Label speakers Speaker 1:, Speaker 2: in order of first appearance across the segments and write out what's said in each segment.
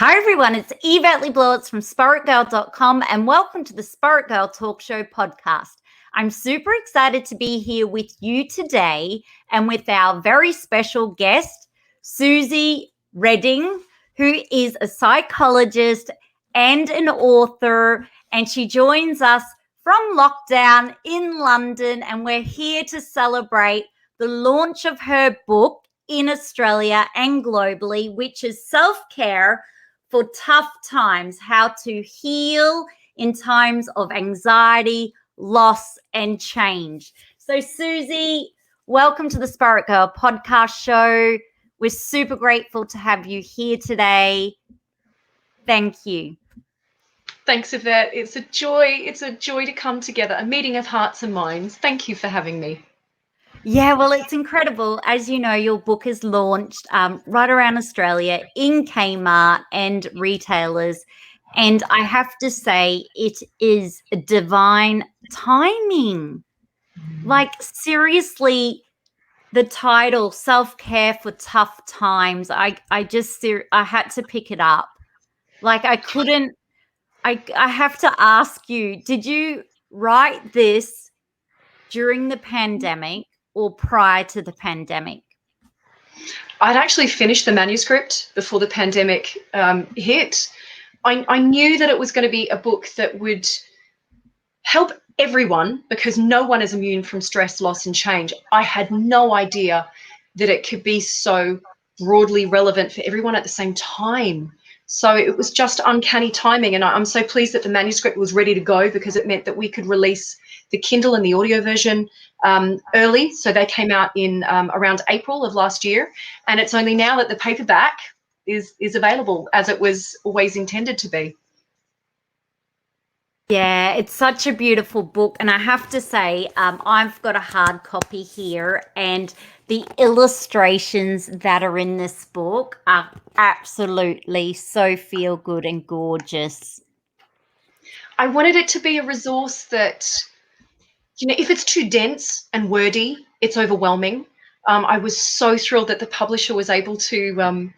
Speaker 1: Hi everyone, it's Yvette Le Blowitz from SpiritGirl.com and welcome to the Spirit Girl Talk Show podcast. I'm super excited to be here with you today and with our very special guest, Suzy Reading, who is a psychologist and an author, and she joins us from lockdown in London, and we're here to celebrate the launch of her book in Australia and globally, which is SelfCare for Tough Times: How to Heal in Times of Anxiety, Loss, and Change. So, Suzy, welcome to the Spirit Girl podcast show. We're super grateful to have you here today. Thank you.
Speaker 2: Thanks, Yvette. It's a joy. It's a joy to come together, a meeting of hearts and minds. Thank you for having me.
Speaker 1: Yeah, well, it's incredible. As you know, your book is launched right around Australia in Kmart and retailers. And I have to say, it is divine timing. Like, seriously, the title, Self-Care for Tough Times, I had to pick it up. Like, I couldn't, I have to ask you, did you write this during the pandemic or prior to the pandemic?
Speaker 2: I'd actually finished the manuscript before the pandemic hit. I knew that it was going to be a book that would help everyone because no one is immune from stress, loss, and change. I had no idea that it could be so broadly relevant for everyone at the same time. So it was just uncanny timing, and I'm so pleased that the manuscript was ready to go because it meant that we could release the Kindle and the audio version early. So they came out in around April of last year, and it's only now that the paperback is available as it was always intended to be.
Speaker 1: Yeah, it's such a beautiful book. And I have to say, I've got a hard copy here, and the illustrations that are in this book are absolutely so feel good and gorgeous.
Speaker 2: I wanted it to be a resource that, you know, if it's too dense and wordy, it's overwhelming. I was so thrilled that the publisher was able to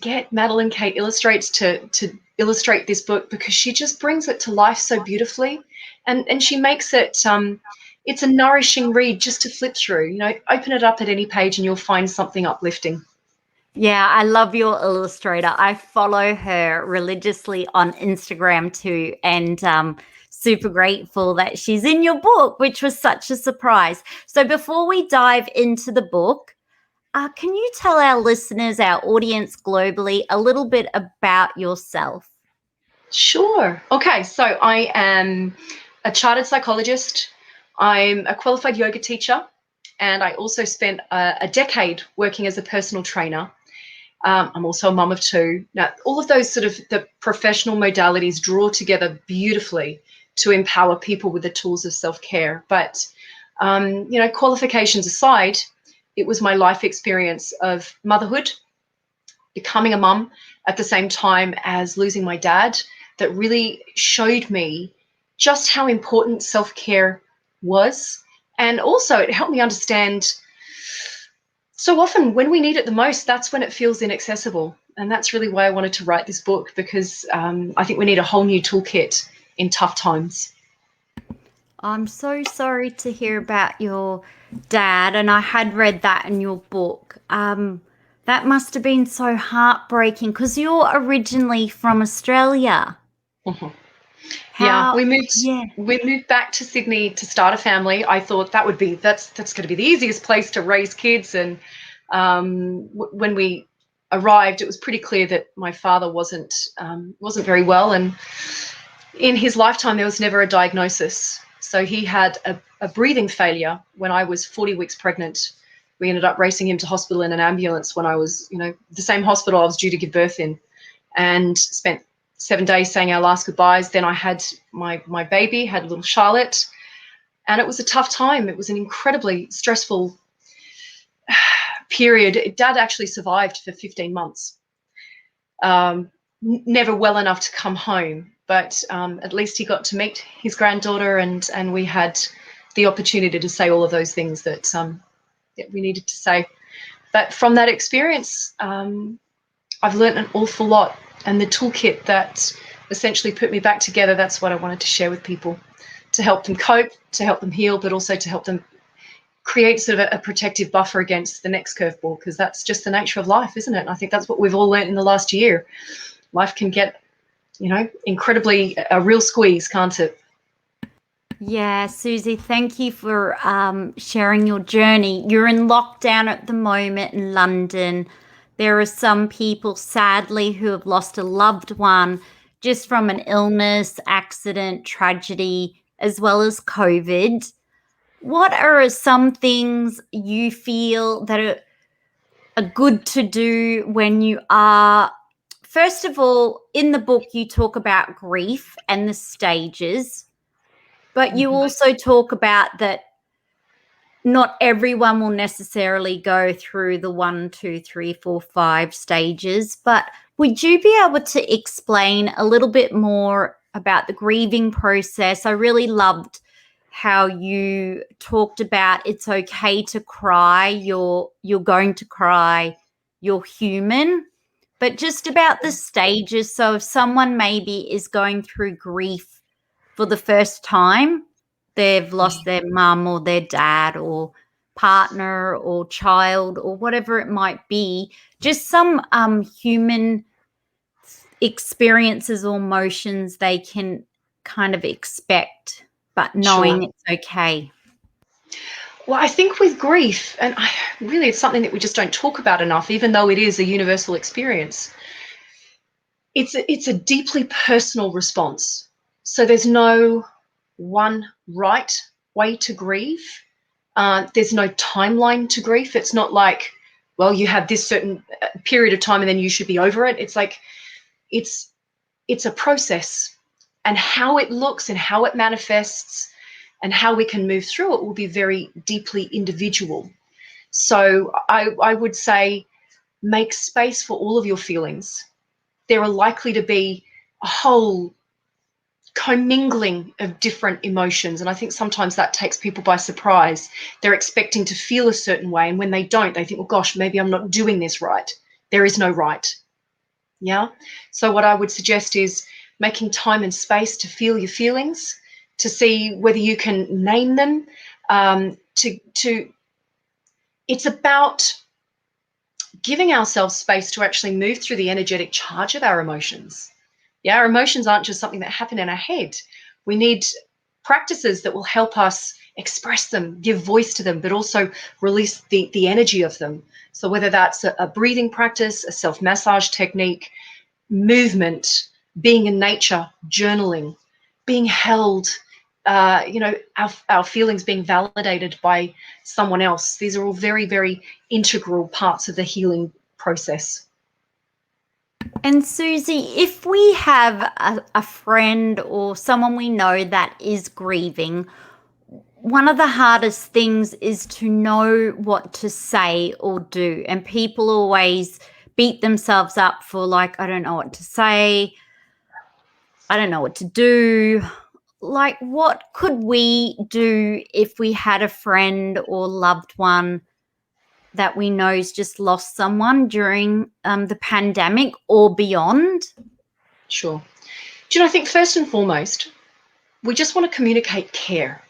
Speaker 2: get Madeline Kate Illustrates to illustrate this book because she just brings it to life so beautifully, and she makes it it's a nourishing read just to flip through. You know, open it up at any page and you'll find something uplifting.
Speaker 1: Yeah, I love your illustrator. I follow her religiously on Instagram too, and super grateful that she's in your book, which was such a surprise. So before we dive into the book, can you tell our listeners, our audience globally, a little bit about yourself?
Speaker 2: Sure. Okay, so I am a chartered psychologist. I'm a qualified yoga teacher, and I also spent a decade working as a personal trainer. I'm also a mum of two. Now, all of those sort of the professional modalities draw together beautifully to empower people with the tools of self-care. But, you know, qualifications aside, it was my life experience of motherhood, becoming a mum at the same time as losing my dad that really showed me just how important self-care was. And also it helped me understand so often when we need it the most, that's when it feels inaccessible. And that's really why I wanted to write this book, because I think we need a whole new toolkit in tough times.
Speaker 1: I'm so sorry to hear about your dad, and I had read that in your book. That must have been so heartbreaking because you're originally from Australia.
Speaker 2: Mm-hmm.
Speaker 1: How,
Speaker 2: we moved back to Sydney to start a family. I thought that's going to be the easiest place to raise kids. And when we arrived, it was pretty clear that my father wasn't very well, and in his lifetime there was never a diagnosis. So he had a breathing failure when I was 40 weeks pregnant. We ended up racing him to hospital in an ambulance when I was, you know, the same hospital I was due to give birth in, and spent 7 days saying our last goodbyes. Then I had my baby, had little Charlotte, and it was a tough time. It was an incredibly stressful period. Dad actually survived for 15 months. Never well enough to come home, but at least he got to meet his granddaughter, and we had the opportunity to say all of those things that we needed to say. But from that experience, I've learned an awful lot and the toolkit that essentially put me back together, that's what I wanted to share with people, to help them cope, to help them heal, but also to help them create sort of a protective buffer against the next curveball, because that's just the nature of life, isn't it? And I think that's what we've all learned in the last year. Life can get, incredibly a real squeeze, can't it?
Speaker 1: Yeah, Suzy, thank you for sharing your journey. You're in lockdown at the moment in London. There are some people, sadly, who have lost a loved one just from an illness, accident, tragedy, as well as COVID. What are some things you feel that are good to do when you are, first of all, in the book, you talk about grief and the stages, but you also talk about that not everyone will necessarily go through the 1, 2, 3, 4, 5 stages, but would you be able to explain a little bit more about the grieving process? I really loved how you talked about it's okay to cry, you're going to cry, you're human, but just about the stages. So if someone maybe is going through grief for the first time, they've lost their mum or their dad or partner or child or whatever it might be, just some human experiences or emotions they can kind of expect, but knowing
Speaker 2: Sure.
Speaker 1: it's okay.
Speaker 2: Well, I think with grief, and really it's something that we just don't talk about enough, even though it is a universal experience, it's a deeply personal response. So there's no one right way to grieve. There's no timeline to grief. It's not like, well, you have this certain period of time and then you should be over it. It's like it's a process, and how it looks and how it manifests and how we can move through it will be very deeply individual. So I would say make space for all of your feelings. There are likely to be a whole commingling of different emotions, and I think sometimes that takes people by surprise. They're expecting to feel a certain way, and when they don't, they think, well, gosh, maybe I'm not doing this right. There is no right. Yeah. So what I would suggest is making time and space to feel your feelings, to see whether you can name them. It's about giving ourselves space to actually move through the energetic charge of our emotions. Yeah, our emotions aren't just something that happen in our head. We need practices that will help us express them, give voice to them, but also release the energy of them. So whether that's a breathing practice, a self-massage technique, movement, being in nature, journaling, being held, our feelings being validated by someone else. These are all very, very integral parts of the healing process.
Speaker 1: And Suzy, if we have a friend or someone we know that is grieving, one of the hardest things is to know what to say or do. And people always beat themselves up for like, I don't know what to say, I don't know what to do. Like, what could we do if we had a friend or loved one that we know's just lost someone during the pandemic or beyond?
Speaker 2: Sure. Do you know, I think first and foremost, we just want to communicate care.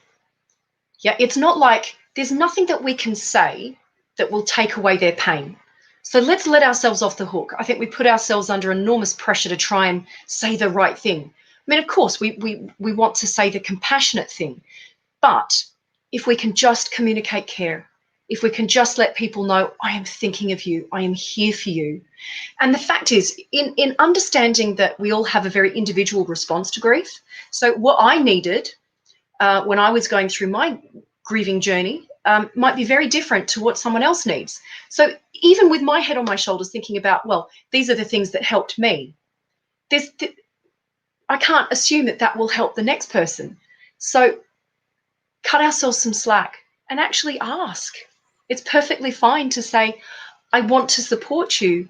Speaker 2: Yeah, it's not like there's nothing that we can say that will take away their pain. So let's let ourselves off the hook. I think we put ourselves under enormous pressure to try and say the right thing. I mean, of course, we want to say the compassionate thing, but if we can just communicate care, if we can just let people know, I am thinking of you, I am here for you. And the fact is, in understanding that we all have a very individual response to grief. So what I needed when I was going through my grieving journey might be very different to what someone else needs. So even with my head on my shoulders thinking about, well, these are the things that helped me, I can't assume that that will help the next person. So cut ourselves some slack and actually ask. It's perfectly fine to say, I want to support you.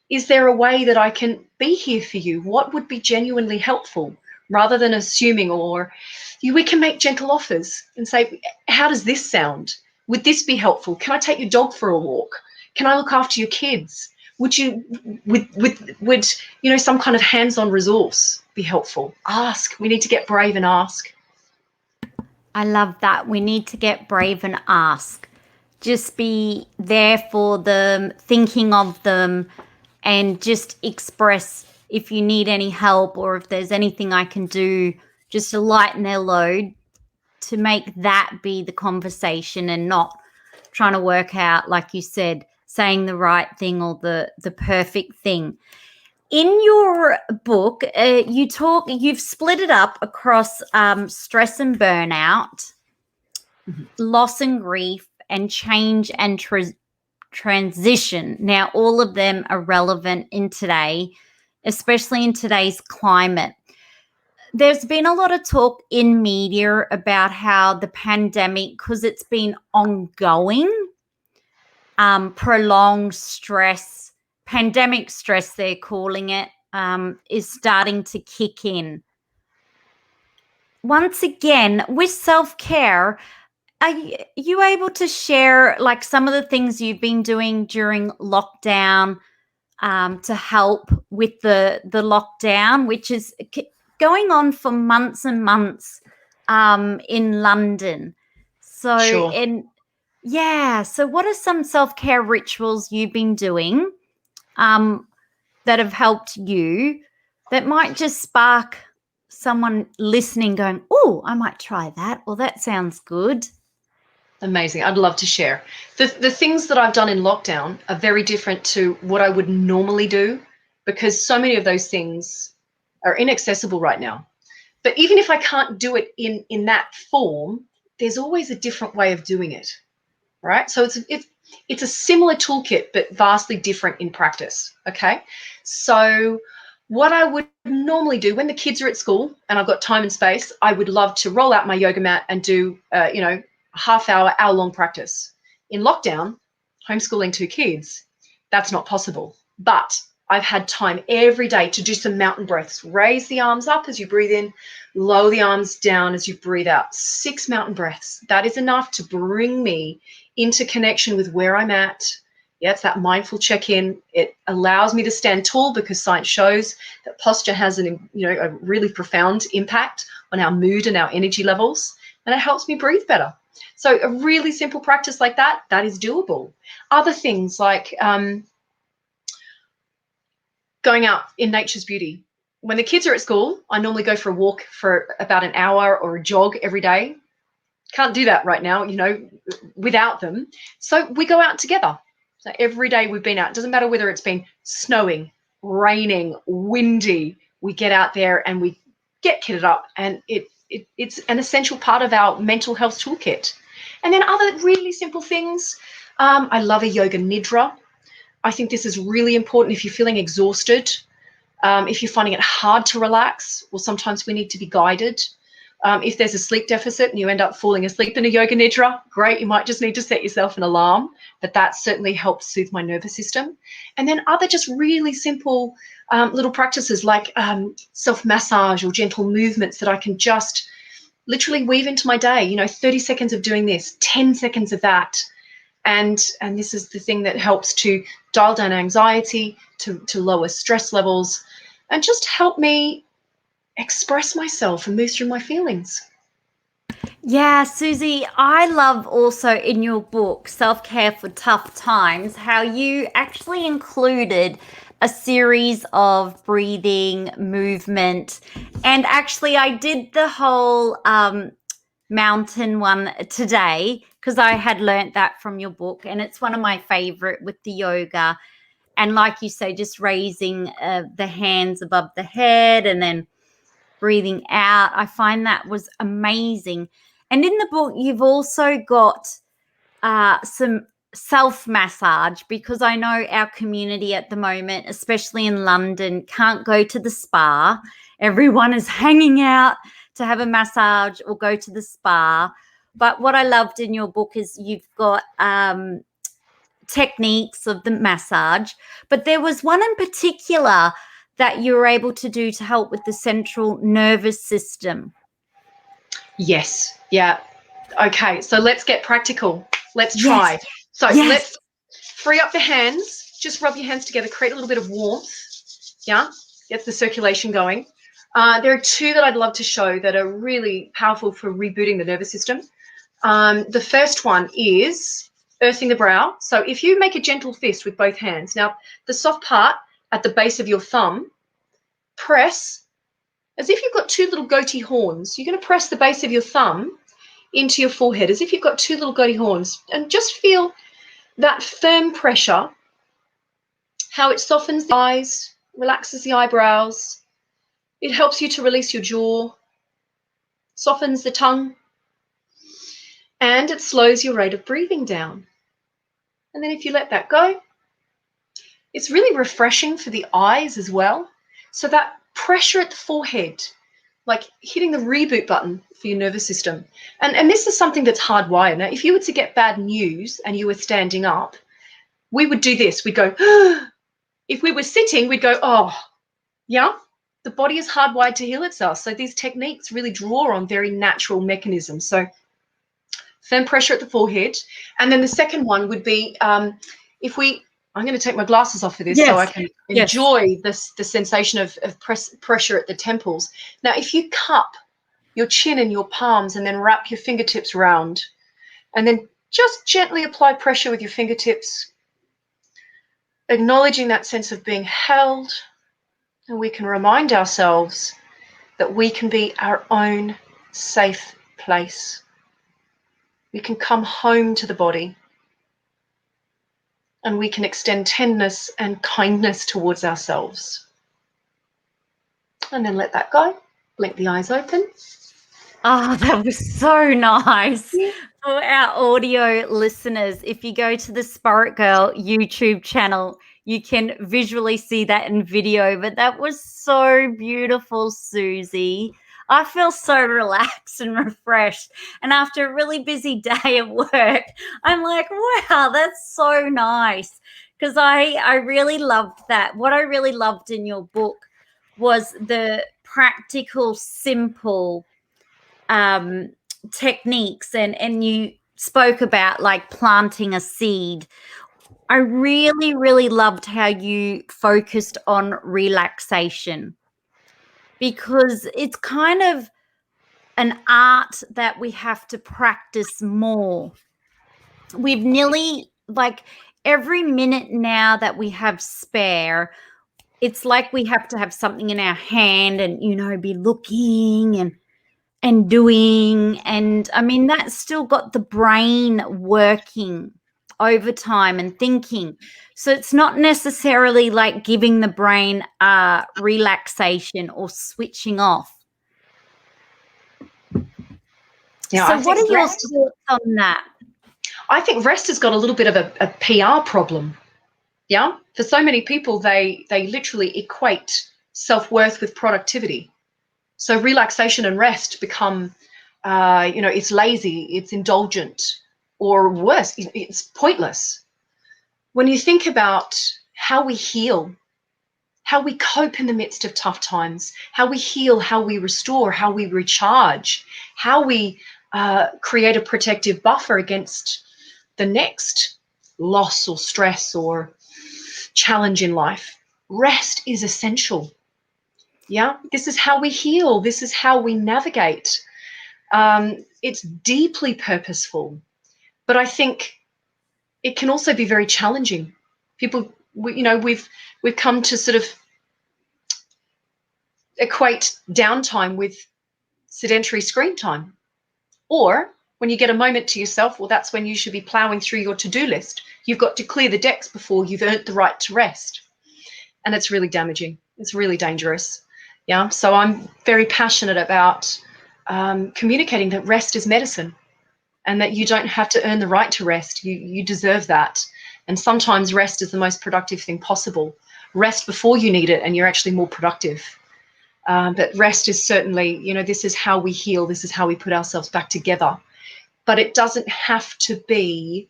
Speaker 2: Is there a way that I can be here for you? What would be genuinely helpful? Rather than assuming, or we can make gentle offers and say, how does this sound? Would this be helpful? Can I take your dog for a walk? Can I look after your kids? Would some kind of hands-on resource be helpful? Ask. We need to get brave and ask.
Speaker 1: I love that. We need to get brave and ask. Just be there for them, thinking of them, and just express if you need any help or if there's anything I can do just to lighten their load, to make that be the conversation and not trying to work out, like you said, saying the right thing or the perfect thing. In your book, you've split it up across stress and burnout, loss and grief, and change and transition. Now, all of them are relevant in today, especially in today's climate. There's been a lot of talk in media about how the pandemic, because it's been ongoing, prolonged stress, pandemic stress, they're calling it, is starting to kick in. Once again, with self-care, are you able to share like some of the things you've been doing during lockdown to help with the lockdown, which is going on for months and months in London? So,
Speaker 2: Sure.
Speaker 1: so what are some self-care rituals you've been doing that have helped you that might just spark someone listening going, oh, I might try that, or that sounds good?
Speaker 2: Amazing. I'd love to share. The things that I've done in lockdown are very different to what I would normally do, because so many of those things are inaccessible right now. But even if I can't do it in that form, there's always a different way of doing it, right? So it's a similar toolkit, but vastly different in practice, okay? So what I would normally do when the kids are at school and I've got time and space, I would love to roll out my yoga mat and do, half-hour, hour-long practice. In lockdown, homeschooling 2 kids, that's not possible. But I've had time every day to do some mountain breaths. Raise the arms up as you breathe in, lower the arms down as you breathe out. 6 mountain breaths. That is enough to bring me into connection with where I'm at. Yeah, it's that mindful check-in. It allows me to stand tall because science shows that posture has a really profound impact on our mood and our energy levels, and it helps me breathe better. So a really simple practice like that is doable. Other things like going out in nature's beauty. When the kids are at school, I normally go for a walk for about an hour or a jog every day. Can't do that right now, without them. So we go out together. So every day we've been out. It doesn't matter whether it's been snowing, raining, windy. We get out there and we get kitted up, and it's an essential part of our mental health toolkit. And then other really simple things. I love a yoga nidra. I think this is really important if you're feeling exhausted, if you're finding it hard to relax, or sometimes we need to be guided. If there's a sleep deficit and you end up falling asleep in a yoga nidra, great, you might just need to set yourself an alarm, but that certainly helps soothe my nervous system. And then other just really simple little practices like self-massage or gentle movements that I can just literally weave into my day, 30 seconds of doing this, 10 seconds of that. And this is the thing that helps to dial down anxiety, to lower stress levels, and just help me express myself and move through my feelings.
Speaker 1: Yeah, Suzy, I love also in your book, Self-Care for Tough Times, how you actually included a series of breathing, movement, and actually I did the whole mountain one today because I had learnt that from your book, and it's one of my favorite with the yoga. And like you say, just raising the hands above the head and then breathing out. I find that was amazing. And in the book, you've also got some self-massage, because I know our community at the moment, especially in London, can't go to the spa. Everyone is hanging out to have a massage or go to the spa. But what I loved in your book is you've got techniques of the massage, but there was one in particular that you were able to do to help with the central nervous system.
Speaker 2: Yes. Yeah. Okay. So let's get practical. Let's try. Yes. So let's free up the hands just rub your hands together, create a little bit of warmth. Yeah, gets the circulation going. There are two that I'd love to show that are really powerful for rebooting the nervous system. The first one is earthing the brow. So if you make a gentle fist with both hands, now the soft part at the base of your thumb, press as if you've got two little goatee horns. You're going to press the base of your thumb into your forehead as if you've got two little goatee horns, and just feel that firm pressure, how it softens the eyes, relaxes the eyebrows. It helps you to release your jaw, softens the tongue, and it slows your rate of breathing down. And then if you let that go, it's really refreshing for the eyes as well. So that pressure at the forehead, like hitting the reboot button for your nervous system. And this is something that's hardwired. Now, if you were to get bad news and you were standing up, we would do this. We'd go, if we were sitting, we'd go, oh, yeah. The body is hardwired to heal itself. So these techniques really draw on very natural mechanisms. So firm pressure at the forehead. And then the second one would be I'm going to take my glasses off for this so I can enjoy the sensation of pressure at the temples. Now, if you cup your chin in your palms and then wrap your fingertips around and then just gently apply pressure with your fingertips, acknowledging that sense of being held, and we can remind ourselves that we can be our own safe place. We can come home to the body, and we can extend tenderness and kindness towards ourselves. And then let that go. Blink the eyes open.
Speaker 1: Oh, that was so nice. For our audio listeners, if you go to the Spirit Girl YouTube channel, you can visually see that in video, but that was so beautiful, Suzy. I feel so relaxed and refreshed. And after a really busy day at work, I'm like, wow, that's so nice. Because I really loved that. What I really loved in your book was the practical, simple techniques. And you spoke about like planting a seed. I really, really loved how you focused on relaxation, because it's kind of an art that we have to practice more. We've nearly, like, every minute now that we have spare, it's like we have to have something in our hand and, be looking and doing. And I mean, that's still got the brain working overtime and thinking. So it's not necessarily like giving the brain relaxation or switching off.
Speaker 2: Yeah,
Speaker 1: so what are your thoughts on that?
Speaker 2: I think rest has got a little bit of a PR problem. Yeah, for so many people, they literally equate self-worth with productivity. So relaxation and rest become, it's lazy, it's indulgent, or worse, it's pointless. When you think about how we heal, how we cope in the midst of tough times, how we heal, how we restore, how we recharge, how we create a protective buffer against the next loss or stress or challenge in life, rest is essential. Yeah, this is how we heal. This is how we navigate. It's deeply purposeful, but I think it can also be very challenging. People, we've come to sort of equate downtime with sedentary screen time. Or when you get a moment to yourself, well, that's when you should be plowing through your to-do list. You've got to clear the decks before you've earned the right to rest. And it's really damaging. It's really dangerous. Yeah. So I'm very passionate about communicating that rest is medicine and that you don't have to earn the right to rest. You deserve that. And sometimes rest is the most productive thing possible. Rest before you need it and you're actually more productive. But rest is certainly, this is how we heal. This is how we put ourselves back together. But it doesn't have to be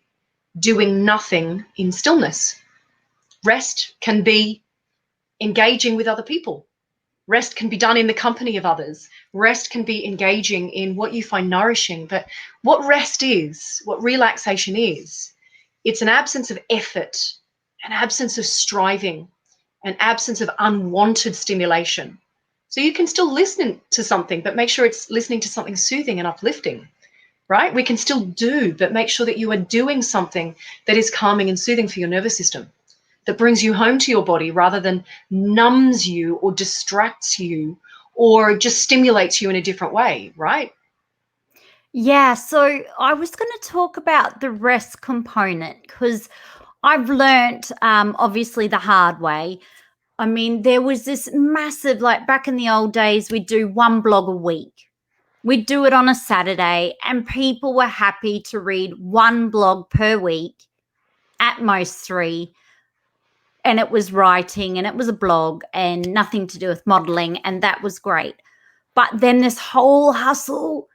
Speaker 2: doing nothing in stillness. Rest can be engaging with other people. Rest can be done in the company of others. Rest can be engaging in what you find nourishing. But what rest is, what relaxation is, it's an absence of effort an absence of striving, an absence of unwanted stimulation. So you can still listen to something, but make sure it's listening to something soothing and uplifting, right? We can still do, but make sure that you are doing something that is calming and soothing for your nervous system, that brings you home to your body rather than numbs you or distracts you or just stimulates you in a different way, right?
Speaker 1: Yeah, so I was going to talk about the rest component because I've learnt, obviously, the hard way. I mean, there was this massive, like back in the old days, we'd do one blog a week. We'd do it on a Saturday, and people were happy to read one blog per week, at most 3. And it was writing and it was a blog and nothing to do with modeling, and that was great. But then this whole hustle,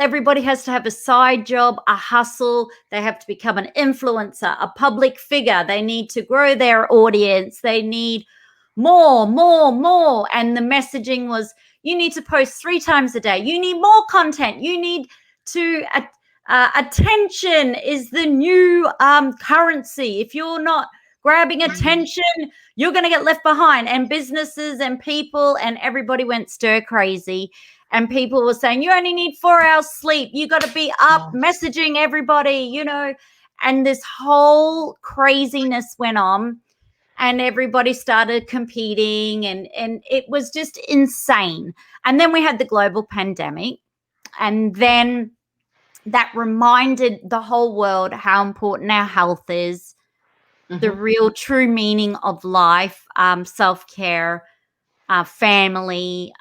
Speaker 1: everybody has to have a side job, a hustle. They have to become an influencer, a public figure. They need to grow their audience. They need more. And the messaging was, you need to post 3 times a day. You need more content. You need to, attention is the new currency. If you're not grabbing attention, you're going to get left behind. And businesses and people and everybody went stir crazy. And people were saying, you only need 4 hours sleep. You got to be up messaging everybody, and this whole craziness went on, and everybody started competing, and it was just insane. And then we had the global pandemic, and then that reminded the whole world how important our health is, the real true meaning of life, self-care, family,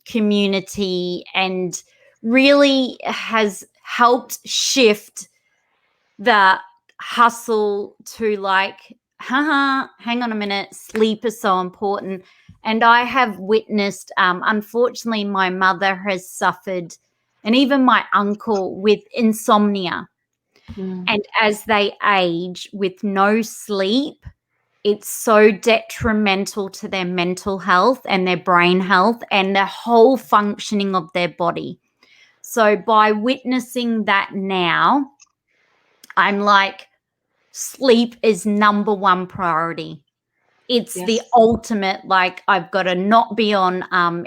Speaker 1: community, and really has helped shift the hustle to like, hang on a minute, sleep is so important. And I have witnessed, unfortunately, my mother has suffered, and even my uncle, with insomnia. And as they age with no sleep, it's so detrimental to their mental health and their brain health and the whole functioning of their body. So by witnessing that now, I'm like, sleep is number 1 priority. It's the ultimate, like, I've got to not be on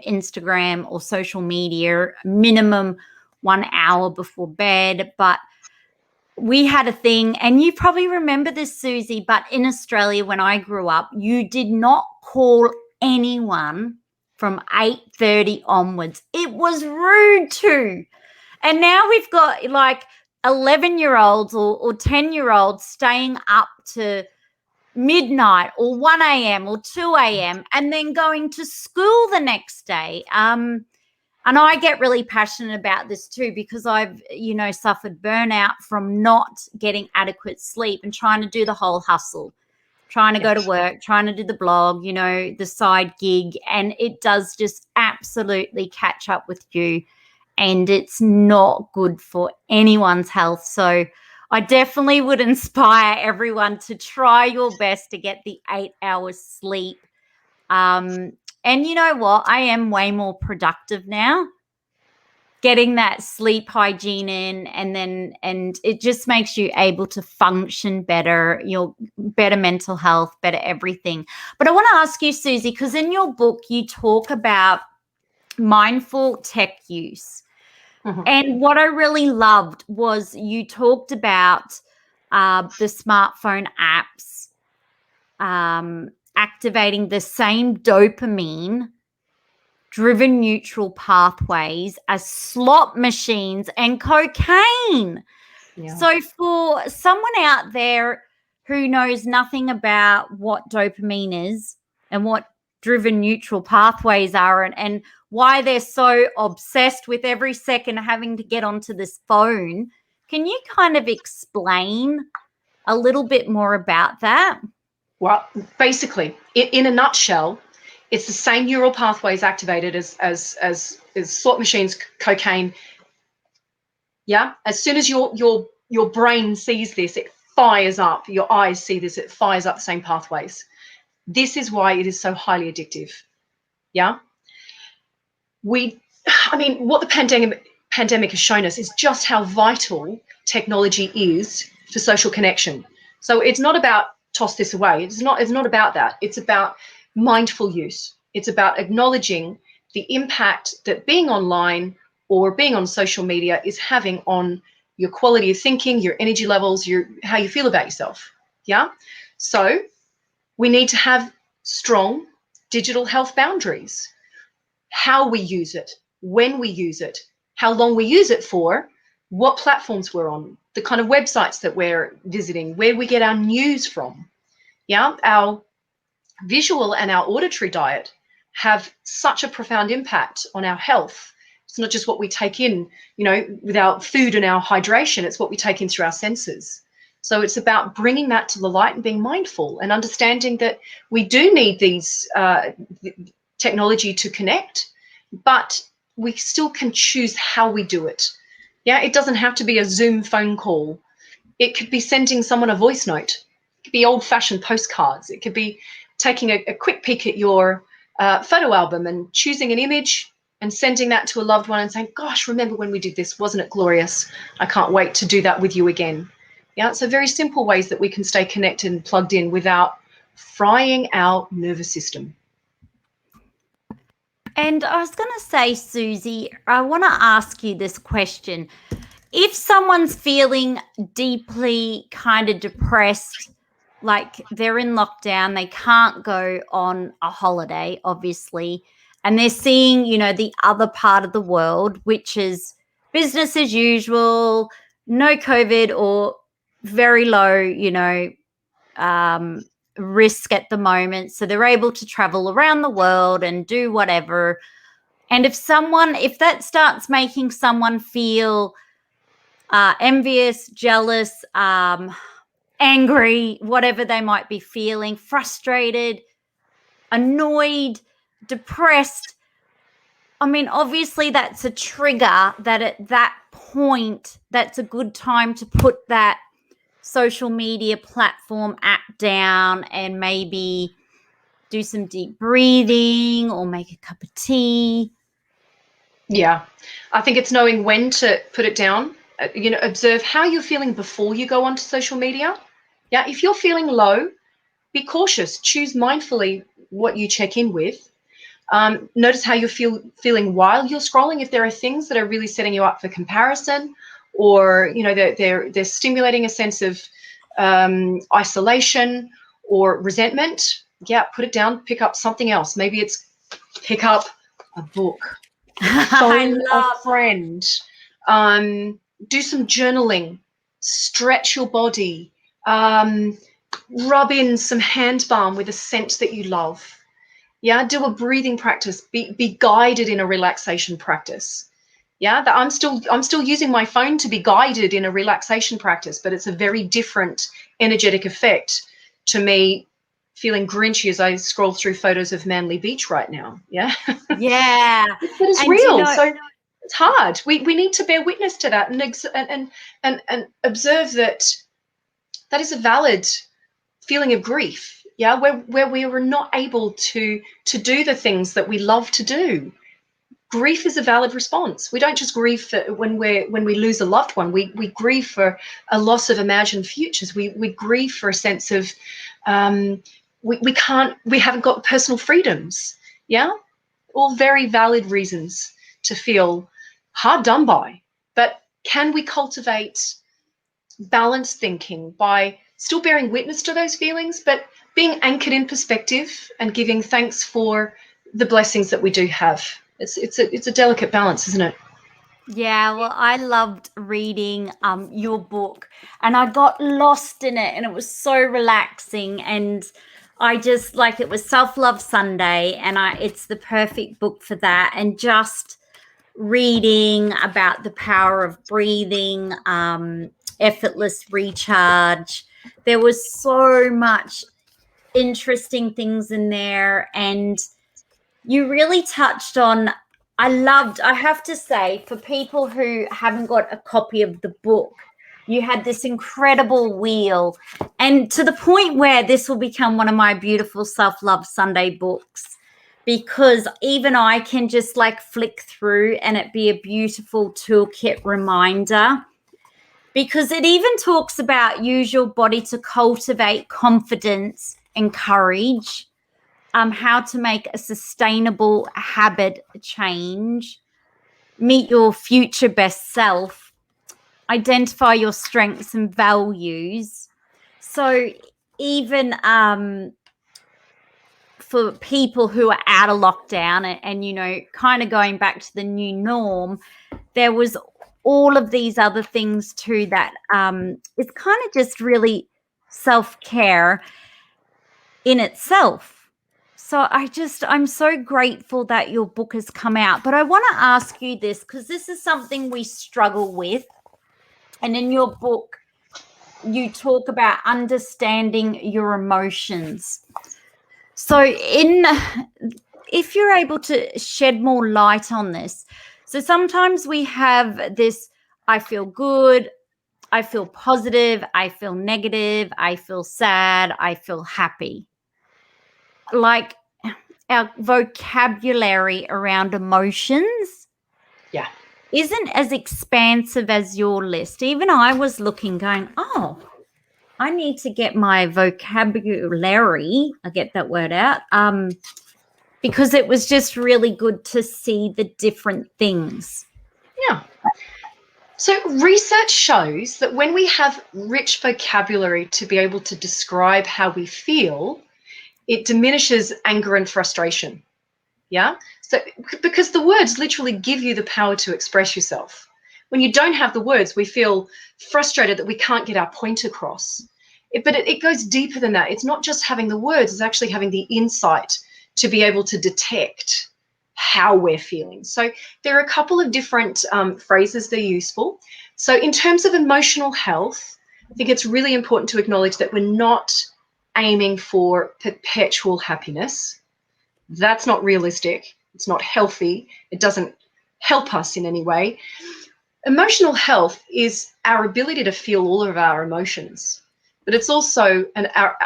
Speaker 1: Instagram or social media minimum 1 hour before bed. But we had a thing, and you probably remember this, Suzy, but in Australia when I grew up, you did not call anyone from 8:30 onwards. It was rude to. And now we've got like 11-year-olds or 10-year-olds staying up to midnight or 1 a.m. or 2 a.m. and then going to school the next day. And I get really passionate about this too, because I've, suffered burnout from not getting adequate sleep and trying to do the whole hustle, trying to go to work, trying to do the blog, the side gig. And it does just absolutely catch up with you. And it's not good for anyone's health. So I definitely would inspire everyone to try your best to get the 8 hours sleep. And you know what? I am way more productive now, getting that sleep hygiene in, and it just makes you able to function better, better mental health, better everything. But I want to ask you, Suzy, because in your book, you talk about mindful tech use. And what I really loved was you talked about the smartphone apps, activating the same dopamine-driven neutral pathways as slot machines and cocaine. Yeah. So for someone out there who knows nothing about what dopamine is and what driven neutral pathways are and why they're so obsessed with every second having to get onto this phone, can you kind of explain a little bit more about that?
Speaker 2: Well, basically, in a nutshell, it's the same neural pathways activated as slot machines, cocaine. Yeah, as soon as your brain sees this, it fires up. Your eyes see this, it fires up the same pathways. This is why it is so highly addictive. Yeah, what the pandemic has shown us is just how vital technology is for social connection. So it's not about toss this away. It's not about that. It's about mindful use. It's about acknowledging the impact that being online or being on social media is having on your quality of thinking, your energy levels, how you feel about yourself. Yeah. So we need to have strong digital health boundaries. How we use it, when we use it, how long we use it for, what platforms we're on, the kind of websites that we're visiting, where we get our news from. Yeah, our visual and our auditory diet have such a profound impact on our health. It's not just what we take in, with our food and our hydration, it's what we take in through our senses. So it's about bringing that to the light and being mindful and understanding that we do need these technology to connect, but we still can choose how we do it. Yeah, it doesn't have to be a Zoom phone call. It could be sending someone a voice note. It could be old-fashioned postcards. It could be taking a quick peek at your photo album and choosing an image and sending that to a loved one and saying, gosh, remember when we did this? Wasn't it glorious? I can't wait to do that with you again. Yeah, so very simple ways that we can stay connected and plugged in without frying our nervous system.
Speaker 1: And I was going to say, Suzy, I want to ask you this question. If someone's feeling deeply kind of depressed, like they're in lockdown, they can't go on a holiday, obviously, and they're seeing, the other part of the world, which is business as usual, no COVID or very low, risk at the moment. So they're able to travel around the world and do whatever. And if that starts making someone feel envious, jealous, angry, whatever they might be feeling, frustrated, annoyed, depressed, I mean, obviously that's a trigger that at that point, that's a good time to put that social media platform app down and maybe do some deep breathing or make a cup of tea.
Speaker 2: Yeah, I think it's knowing when to put it down. Observe how you're feeling before you go onto social media. Yeah, if you're feeling low, be cautious. Choose mindfully what you check in with. Notice how you're feeling while you're scrolling. If there are things that are really setting you up for comparison, or they're stimulating a sense of isolation or resentment, yeah, put it down. Pick up something else. Maybe it's pick up a book, phone a friend, do some journaling, stretch your body, rub in some hand balm with a scent that you love. Yeah, do a breathing practice. Be guided in a relaxation practice. Yeah, that I'm still using my phone to be guided in a relaxation practice, but it's a very different energetic effect to me feeling grinchy as I scroll through photos of Manly Beach right now. Yeah.
Speaker 1: Yeah.
Speaker 2: But it's real. So it's hard. We need to bear witness to that and observe that is a valid feeling of grief. Yeah, where we are not able to do the things that we love to do. Grief is a valid response. We don't just grieve for when we lose a loved one. We grieve for a loss of imagined futures. We grieve for a sense of we haven't got personal freedoms. Yeah, all very valid reasons to feel hard done by. But can we cultivate balanced thinking by still bearing witness to those feelings, but being anchored in perspective and giving thanks for the blessings that we do have? It's a delicate balance, isn't it?
Speaker 1: Yeah, well, I loved reading your book and I got lost in it and it was so relaxing, and I just it was SelfLove Sunday, and it's the perfect book for that. And just reading about the power of breathing, effortless recharge. There was so much interesting things in there, and you really touched on, I have to say, for people who haven't got a copy of the book, you had this incredible wheel, and to the point where this will become one of my beautiful SelfLove Sunday books, because even I can just flick through and it be a beautiful toolkit reminder. because it even talks about use your body to cultivate confidence and courage, how to make a sustainable habit change, meet your future best self, identify your strengths and values. So even for people who are out of lockdown and you know, kind of going back to the new norm, there was all of these other things too that it's kind of just really self-care in itself. So I'm so grateful that your book has come out. But I want to ask you this, because this is something we struggle with. And in your book, you talk about understanding your emotions. So if you're able to shed more light on this. So sometimes we have this, I feel good, I feel positive, I feel negative, I feel sad, I feel happy. Like our vocabulary around emotions isn't as expansive as your list. Even I was looking going, oh, I need to get my vocabulary, I get that word out, because it was just really good to see the different things.
Speaker 2: Yeah. So research shows that when we have rich vocabulary to be able to describe how we feel, it diminishes anger and frustration. Yeah. So because the words literally give you the power to express yourself. When you don't have the words, we feel frustrated that we can't get our point across. But it goes deeper than that. It's not just having the words, it's actually having the insight to be able to detect how we're feeling. So there are a couple of different phrases that are useful. So in terms of emotional health, I think it's really important to acknowledge that we're not aiming for perpetual happiness. That's not realistic. It's not healthy. It doesn't help us in any way. Emotional health is our ability to feel all of our emotions, but it's also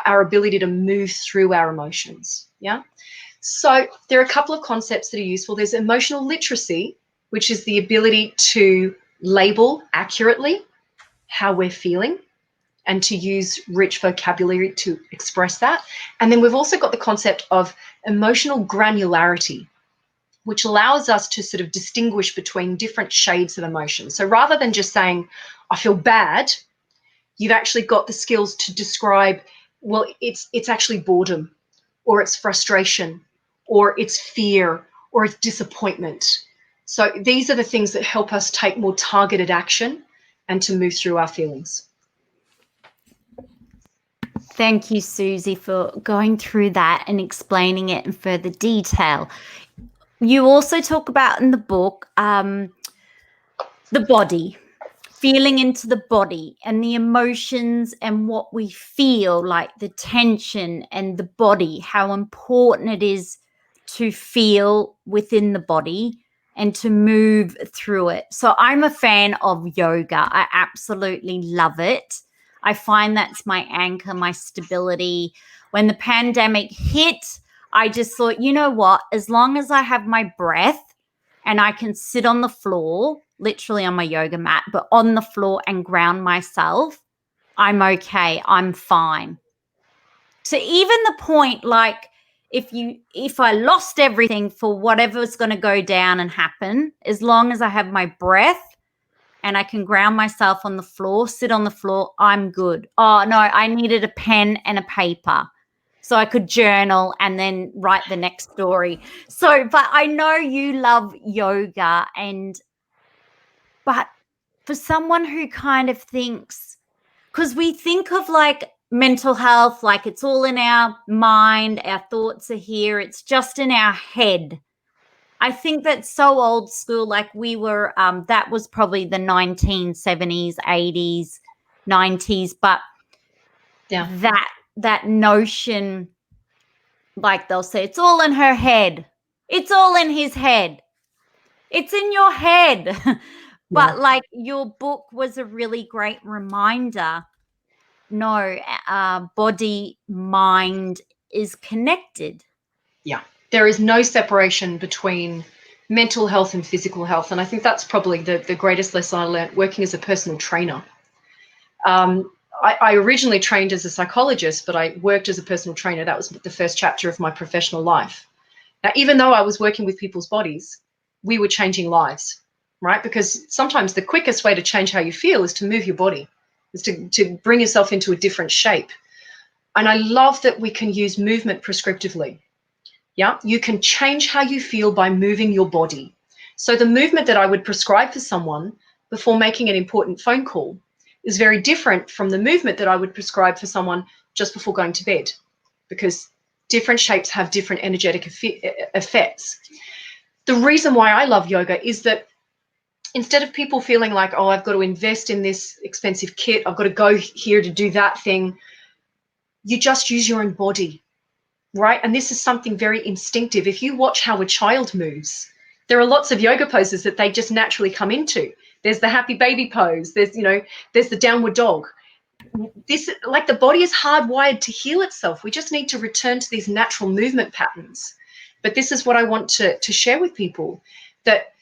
Speaker 2: our ability to move through our emotions. Yeah. So there are a couple of concepts that are useful. There's emotional literacy, which is the ability to label accurately how we're feeling and to use rich vocabulary to express that. And then we've also got the concept of emotional granularity, which allows us to sort of distinguish between different shades of emotion. So rather than just saying, I feel bad, you've actually got the skills to describe, well, it's actually boredom, or it's frustration, or it's fear, or it's disappointment. So these are the things that help us take more targeted action and to move through our feelings.
Speaker 1: Thank you, Suzy, for going through that and explaining it in further detail. You also talk about in the book the body, feeling into the body and the emotions and what we feel, like the tension and the body, how important it is to feel within the body and to move through it. So I'm a fan of yoga. I absolutely love it. I find that's my anchor, my stability. When the pandemic hit, I just thought, you know what, as long as I have my breath and I can sit on the floor, literally on my yoga mat, but on the floor and ground myself, I'm okay. I'm fine. So even the point, like, if I lost everything for whatever's going to go down and happen, as long as I have my breath and I can ground myself on the floor, sit on the floor, I'm good. Oh, no, I needed a pen and a paper so I could journal and then write the next story. So, but I know you love yoga, but for someone who kind of thinks, because we think of like mental health, like it's all in our mind, our thoughts are here, it's just in our head. I think that's so old school. Like we were, that was probably the 1970s, 80s, 90s. But
Speaker 2: Yeah,
Speaker 1: that notion, like they'll say, it's all in her head. It's all in his head. It's in your head. But like your book was a really great reminder. No, body, mind is connected.
Speaker 2: Yeah. There is no separation between mental health and physical health. And I think that's probably the greatest lesson I learned working as a personal trainer. I originally trained as a psychologist, but I worked as a personal trainer. That was the first chapter of my professional life. Now, even though I was working with people's bodies, we were changing lives, right? Because sometimes the quickest way to change how you feel is to move your body, is to bring yourself into a different shape. And I love that we can use movement prescriptively. Yeah, you can change how you feel by moving your body. So the movement that I would prescribe for someone before making an important phone call is very different from the movement that I would prescribe for someone just before going to bed, because different shapes have different energetic effects. The reason why I love yoga is that instead of people feeling like, oh, I've got to invest in this expensive kit, I've got to go here to do that thing, you just use your own body, right? And this is something very instinctive. If you watch how a child moves, there are lots of yoga poses that they just naturally come into. There's the happy baby pose. There's the downward dog. This, like, the body is hardwired to heal itself. We just need to return to these natural movement patterns. But this is what I want to share with people, that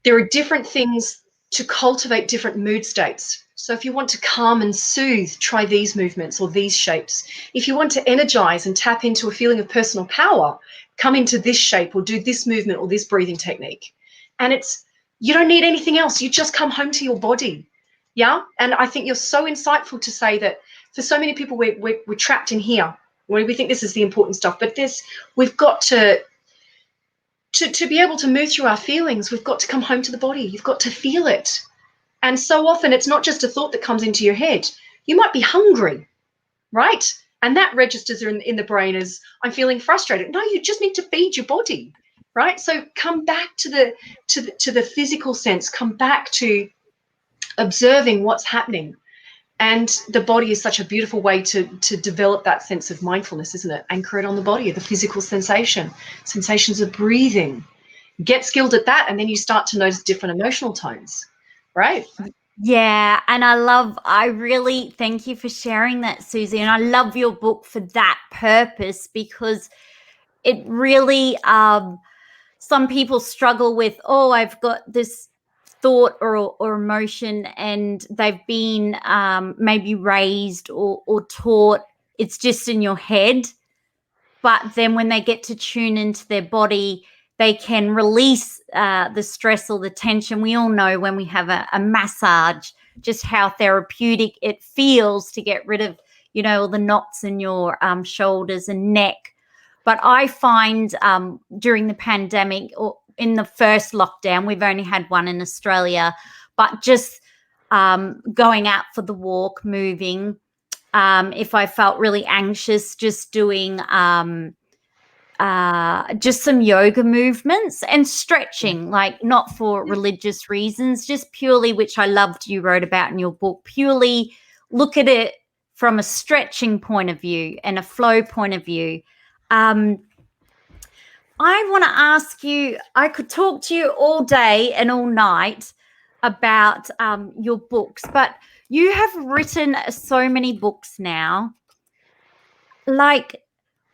Speaker 2: there are different things to cultivate different mood states. So if you want to calm and soothe, try these movements or these shapes. If you want to energize and tap into a feeling of personal power, come into this shape or do this movement or this breathing technique. And you don't need anything else. You just come home to your body. Yeah. And I think you're so insightful to say that for so many people, we're trapped in here when we think this is the important stuff. But we've got to be able to move through our feelings, we've got to come home to the body. You've got to feel it. And so often it's not just a thought that comes into your head. You might be hungry, right? And that registers in the brain as, I'm feeling frustrated. No, you just need to feed your body, right? So come back to the physical sense. Come back to observing what's happening. And the body is such a beautiful way to develop that sense of mindfulness, isn't it? Anchor it on the body, the physical sensations of breathing. Get skilled at that, and then you start to notice different emotional tones, right?
Speaker 1: Yeah, and I really thank you for sharing that, Suzy. And I love your book for that purpose, because it really, some people struggle with, oh, I've got this thought or emotion, and they've been maybe raised or taught it's just in your head. But then when they get to tune into their body, they can release the stress or the tension. We all know when we have a massage, just how therapeutic it feels to get rid of, all the knots in your shoulders and neck. But I find during the pandemic, or in the first lockdown, we've only had one in Australia, but just going out for the walk, moving, if I felt really anxious, just doing just some yoga movements and stretching, like not for religious reasons, just purely, which I loved you wrote about in your book, purely look at it from a stretching point of view and a flow point of view. I want to ask you, I could talk to you all day and all night about your books, but you have written so many books now. Like,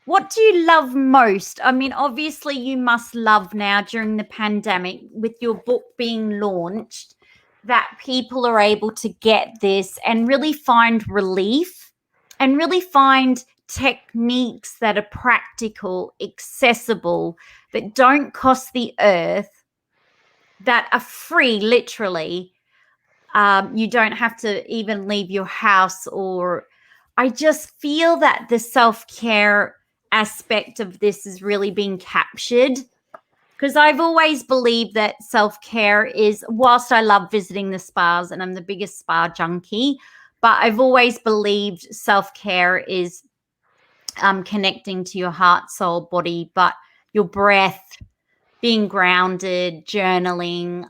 Speaker 1: what do you love most? I mean, obviously you must love now during the pandemic, with your book being launched, that people are able to get this and really find relief and really find techniques that are practical, accessible, that don't cost the earth, that are free, literally. You don't have to even leave your house. Or I just feel that the self-care aspect of this is really being captured, because I've always believed that self-care is, whilst I love visiting the spas and I'm the biggest spa junkie, but I've always believed self-care is connecting to your heart, soul, body, but your breath, being grounded, journaling,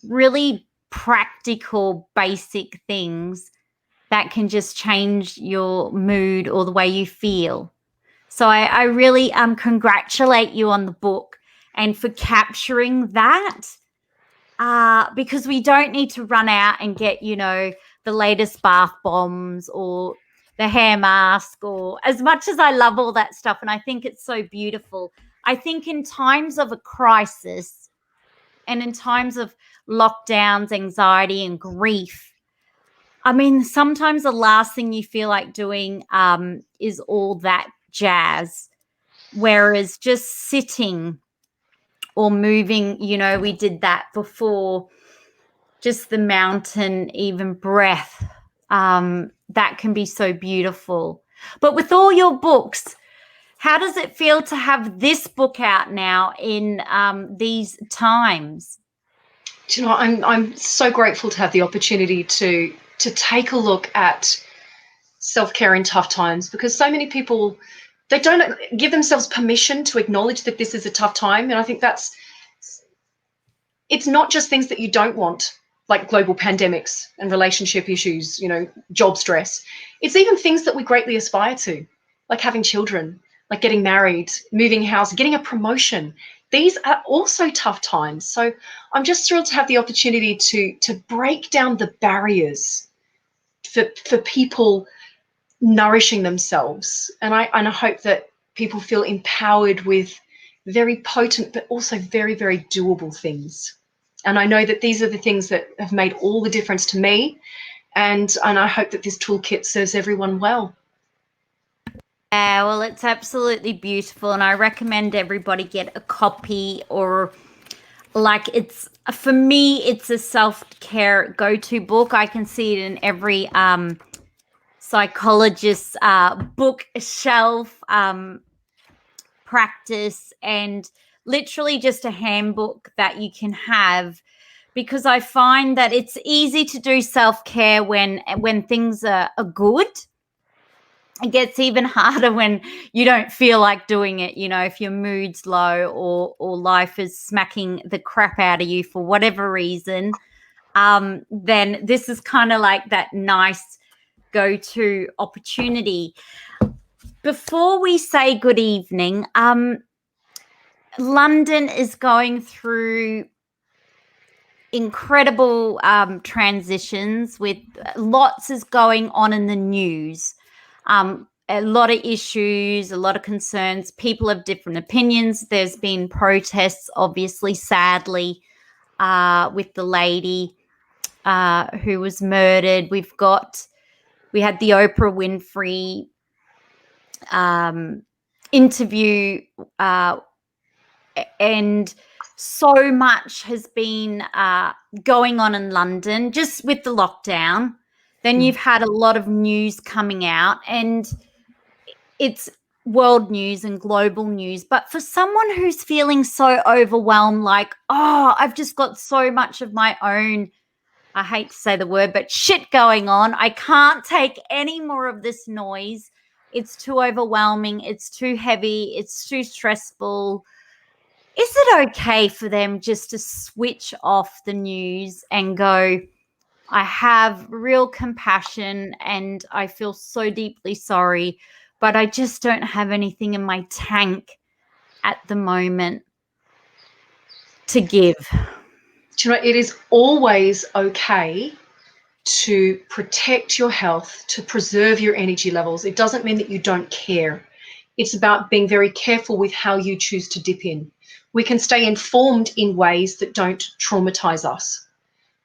Speaker 1: really practical, basic things that can just change your mood or the way you feel. So I really congratulate you on the book and for capturing that, because we don't need to run out and get, the latest bath bombs or the hair mask, or as much as I love all that stuff, and I think it's so beautiful. I think in times of a crisis and in times of lockdowns, anxiety and grief, I mean, sometimes the last thing you feel like doing is all that jazz, whereas just sitting or moving, we did that before, just the mountain, even breath, that can be so beautiful. But with all your books, how does it feel to have this book out now in these times?
Speaker 2: Do you know, I'm so grateful to have the opportunity to take a look at self-care in tough times, because so many people, they don't give themselves permission to acknowledge that this is a tough time. And I think it's not just things that you don't want, like global pandemics and relationship issues, job stress. It's even things that we greatly aspire to, like having children, like getting married, moving house, getting a promotion. These are also tough times. So I'm just thrilled to have the opportunity to break down the barriers for people nourishing themselves. And I hope that people feel empowered with very potent but also very, very doable things. And I know that these are the things that have made all the difference to me. And I hope that this toolkit serves everyone well.
Speaker 1: Yeah, well, it's absolutely beautiful. And I recommend everybody get a copy, or for me, it's a self-care go-to book. I can see it in every psychologist's bookshelf, practice, and literally just a handbook that you can have, because I find that it's easy to do self-care when things are good. It gets even harder when you don't feel like doing it, if your mood's low or life is smacking the crap out of you for whatever reason. Then this is kind of like that nice go-to opportunity. Before we say good evening, London is going through incredible transitions, with lots is going on in the news. A lot of issues, a lot of concerns. People have different opinions. There's been protests, obviously, sadly, with the lady who was murdered. We had the Oprah Winfrey interview, and so much has been going on in London just with the lockdown. Then you've had a lot of news coming out, and it's world news and global news. But for someone who's feeling so overwhelmed, like, I've just got so much of my own, I hate to say the word, but shit going on. I can't take any more of this noise. It's too overwhelming. It's too heavy. It's too stressful. Is it okay for them just to switch off the news and go, I have real compassion and I feel so deeply sorry, but I just don't have anything in my tank at the moment to give?
Speaker 2: Do you know, it is always okay to protect your health, to preserve your energy levels. It doesn't mean that you don't care. It's about being very careful with how you choose to dip in. We can stay informed in ways that don't traumatize us.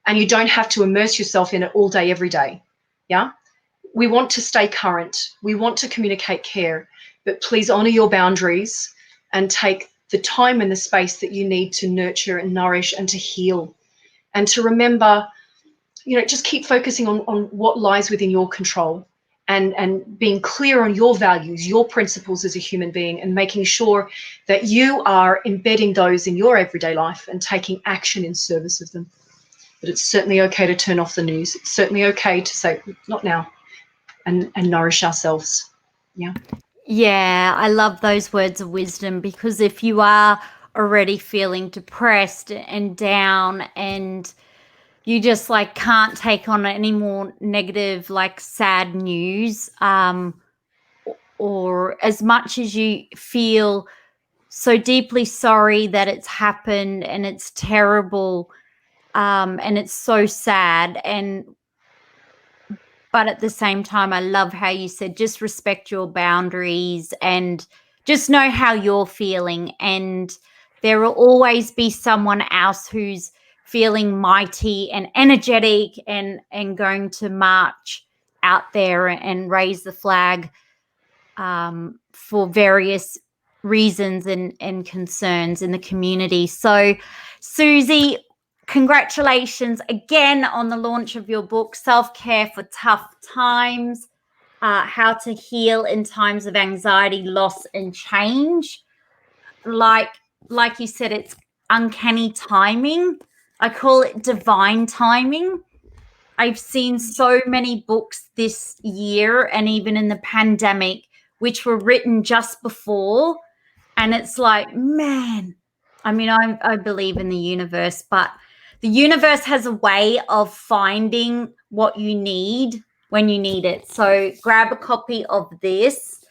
Speaker 2: And you don't have to immerse yourself in it all day, every day. Yeah? We want to stay current. We want to communicate care, but please honor your boundaries and take the time and the space that you need to nurture and nourish and to heal. And to remember, just keep focusing on what lies within your control, and being clear on your values, your principles as a human being, and making sure that you are embedding those in your everyday life and taking action in service of them. But it's certainly okay to turn off the news. It's certainly okay to say, not now, and nourish ourselves. Yeah.
Speaker 1: Yeah, I love those words of wisdom, because if you are already feeling depressed and down and you just can't take on any more negative, sad news, or as much as you feel so deeply sorry that it's happened and it's terrible, and it's so sad, but at the same time, I love how you said just respect your boundaries and just know how you're feeling. And there will always be someone else who's feeling mighty and energetic and going to march out there and raise the flag for various reasons and concerns in the community. So, Suzy, congratulations again on the launch of your book, Self-Care for Tough Times, How to Heal in Times of Anxiety, Loss and Change. Like you said, it's uncanny timing. I call it divine timing. I've seen so many books this year and even in the pandemic, which were written just before. And it's like, man, I mean, I believe in the universe, but the universe has a way of finding what you need when you need it. So grab a copy of this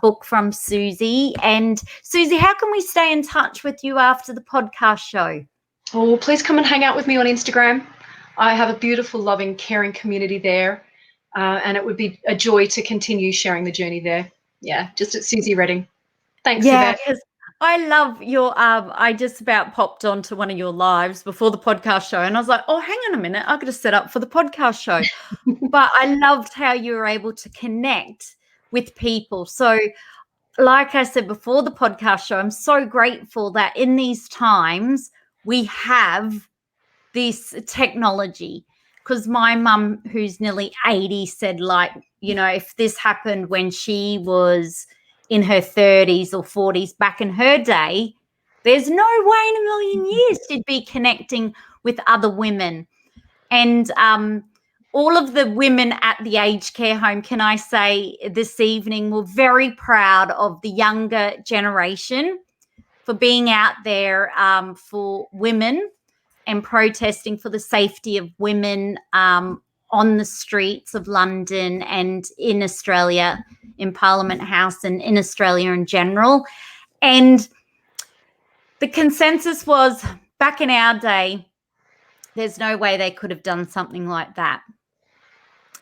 Speaker 1: book from Suzy. And Suzy, how can we stay in touch with you after the podcast show?
Speaker 2: Oh, please come and hang out with me on Instagram. I have a beautiful, loving, caring community there, and it would be a joy to continue sharing the journey there. Yeah, just at Suzy Reading. Thanks,
Speaker 1: yeah,
Speaker 2: Yvette.
Speaker 1: because I love your I just about popped onto one of your lives before the podcast show and I was like, oh, hang on a minute, I've got to set up for the podcast show. But I loved how you were able to connect with people. So like I said before the podcast show, I'm so grateful that in these times we have this technology, because my mum, who's nearly 80, said, like, you know, if this happened when she was in her 30s or 40s back in her day, there's no way in a million years she'd be connecting with other women. And all of the women at the aged care home, can I say this evening, were very proud of the younger generation for being out there for women and protesting for the safety of women on the streets of London and in Australia, in Parliament House and in Australia in general. And the consensus was, back in our day, there's no way they could have done something like that.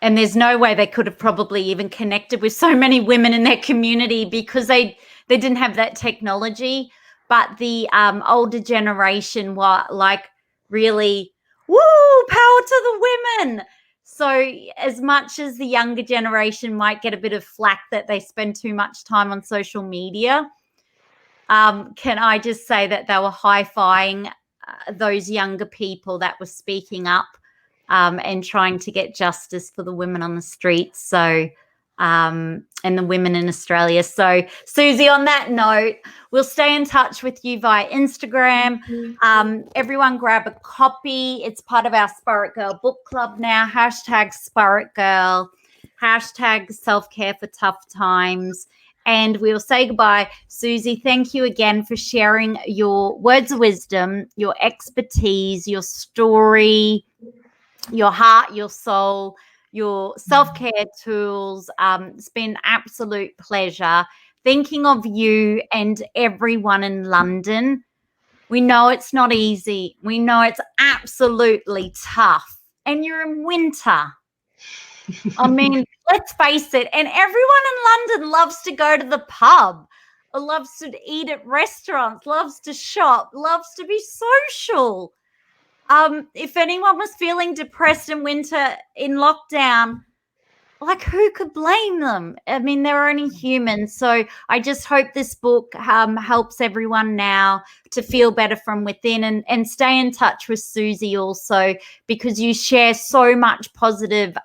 Speaker 1: And there's no way they could have probably even connected with so many women in their community because they didn't have that technology. But the older generation were like, really, woo, power to the women. So as much as the younger generation might get a bit of flack that they spend too much time on social media, can I just say that they were high-fiving those younger people that were speaking up and trying to get justice for the women on the streets. So and the women in Australia. So, Suzy, on that note, we'll stay in touch with you via Instagram. Everyone grab a copy. It's part of our Spirit Girl book club now. #SpiritGirl, #Self-Care for Tough Times. And we'll say goodbye. Suzy, thank you again for sharing your words of wisdom, your expertise, your story, your heart, your soul, your self-care tools. It's been an absolute pleasure thinking of you and everyone in London. We know it's not easy. We know it's absolutely tough. And you're in winter. I mean, let's face it. And everyone in London loves to go to the pub, or loves to eat at restaurants, loves to shop, loves to be social. If anyone was feeling depressed in winter in lockdown, like, who could blame them? I mean, they're only human. So I just hope this book helps everyone now to feel better from within, and stay in touch with Suzy also, because you share so much positive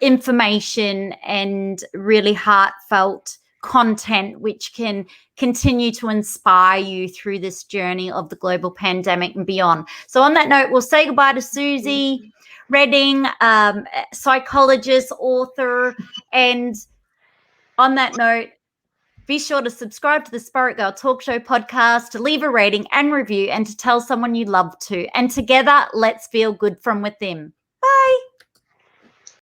Speaker 1: information and really heartfelt content which can continue to inspire you through this journey of the global pandemic and beyond. So on that note, we'll say goodbye to Suzy Reading, psychologist, author. And on that note, be sure to subscribe to the Spirit Girl Talk Show podcast, to leave a rating and review, and to tell someone you love to. And together, let's feel good from within.